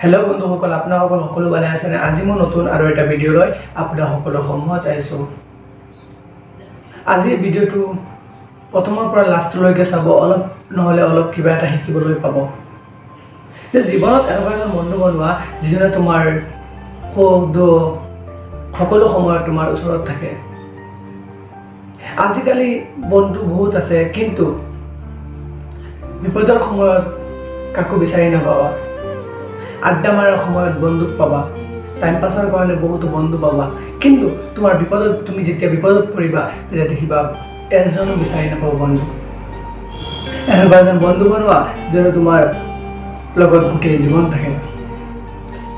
hello बंधुসকল আপোনালোক সকলো ভালে আছে নে আজি মই নতুন আৰু এটা ভিডিও লৈ আপোনালোকৰ সন্মুখত আইছো আজি ভিডিওটো প্ৰথমৰ পৰা লাষ্টলৈকে চাব অলপ নহলে অলপ কিবা এটা শিকিবলৈ পাব যে জীৱনত এনেকুৱা বন্ধু বনোৱা যিজনে তোমাৰ সকলো সময় তোমাৰ ওচৰত থাকে আজিকালি বন্ধু বহুত আছে কিন্তু বিপদৰ সময়ত কাকো বিচাৰি নাপাবা আড্ডা মাৰাৰ সময়ত বন্ধু পাবা টাইম পাছৰ কাৰণে বহুত বন্ধু পাবা কিন্তু তোমাৰ বিপদত তুমি যেতিয়া বিপদত পৰিবা তেতিয়া দেখিবা এজনো বিচাৰি নাপাবা বন্ধু এনেকুৱা এজন বন্ধু বনোৱা যোনে তোমাৰ লগত গোটেই জীৱন থাকে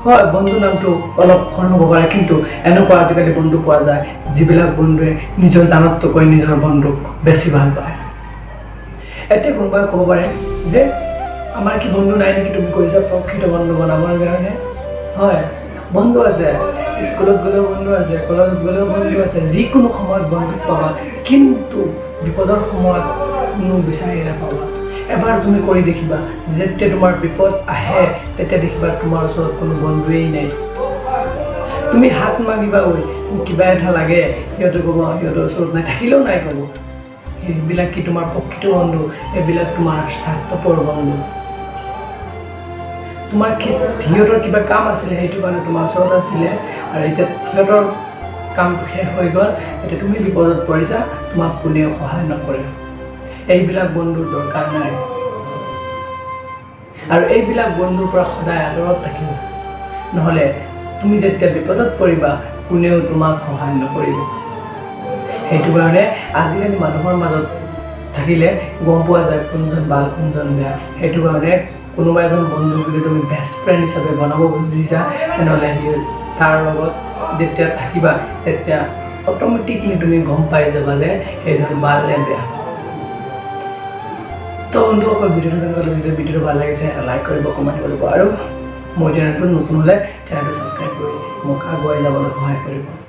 হয় বন্ধু নামটো অলপ সৰু হ'ব পাৰে কিন্তু এনেকুৱা আজিকালি বন্ধু পোৱা যায় যিবিলাক বন্ধুৱে নিজৰ জানতকৈ নিজৰ বন্ধুক বেছি ভাল পায় এতিয়া কোনোবাই ক'ব পাৰে যে আমার কি বন্ধু নাই নাকি তুমি কইছা প্রকৃত বন্ধু বানাবার কারণে হয় বন্ধু আছে স্কুলত গলেও বন্ধু আছে কলেজত গলেও বন্ধু আছে যিকোনো সময়ত বন্ধু পাবা কিন্তু বিপদৰ সময়ত কোনো বিচাৰি নাপাবা এবাৰ তুমি কৰি দেখিবা যেতিয়া তোমাৰ বিপদ আহে তেতিয়া দেখিবা তোমাৰ ওচৰত কোনো বন্ধুৱেই নাই তুমি হাত মাগিবা ঐ কিবা এটা লাগে সিহঁতে ক'ব সিহঁতৰ ওচৰত নাই থাকিলেও নাই ক'ব এইবিলাক কি তোমাৰ প্ৰকৃত বন্ধু এইবিলাক তোমাৰ স্বাৰ্থপৰ বন্ধু তোমাৰ থিয়েটাৰ কিবা কাম আছিল সেইটো কাৰণে তোমাৰ ওচৰত আছিলে আৰু এতিয়া থিয়েটাৰ কাম শেষ হৈ গ'ল এতিয়া তুমি বিপদত পৰিছা তোমাক কোনেও সহায় নকৰে এইবিলাক বন্ধুৰ দৰকাৰ নাই আৰু এইবিলাক বন্ধুৰ পৰা সদায় আঁতৰত থাকিবা নহ'লে তুমি যেতিয়া বিপদত পৰিবা কোনেও তোমাক সহায় নকৰিব সেইটো কাৰণে আজিকালি মানুহৰ মাজত থাকিলে গম পোৱা যায় কোনজন ভাল কোনজন বেয়া সেইটো কাৰণে কোনোবা এজন বন্ধু যদি তুমি বেষ্ট ফ্ৰেণ্ড হিচাপে বনাব খুজিছা তেনেহ'লে তাৰ লগত যেতিয়া থাকিবা তেতিয়া অট'মেটিকলি তুমি গম পাই যাবা যে সেইজন ভাল নে বেয়া তো বন্ধুসকল ভিডিঅ'টো কেনেকুৱা লাগিছে ভিডিঅ'টো ভাল লাগিছে লাইক কৰিব কমেণ্ট কৰিব আৰু মোৰ চেনেলটো নতুন হ'লে চেনেলটো ছাবস্ক্ৰাইব কৰি মোক আগুৱাই যাবলৈ সহায় কৰিব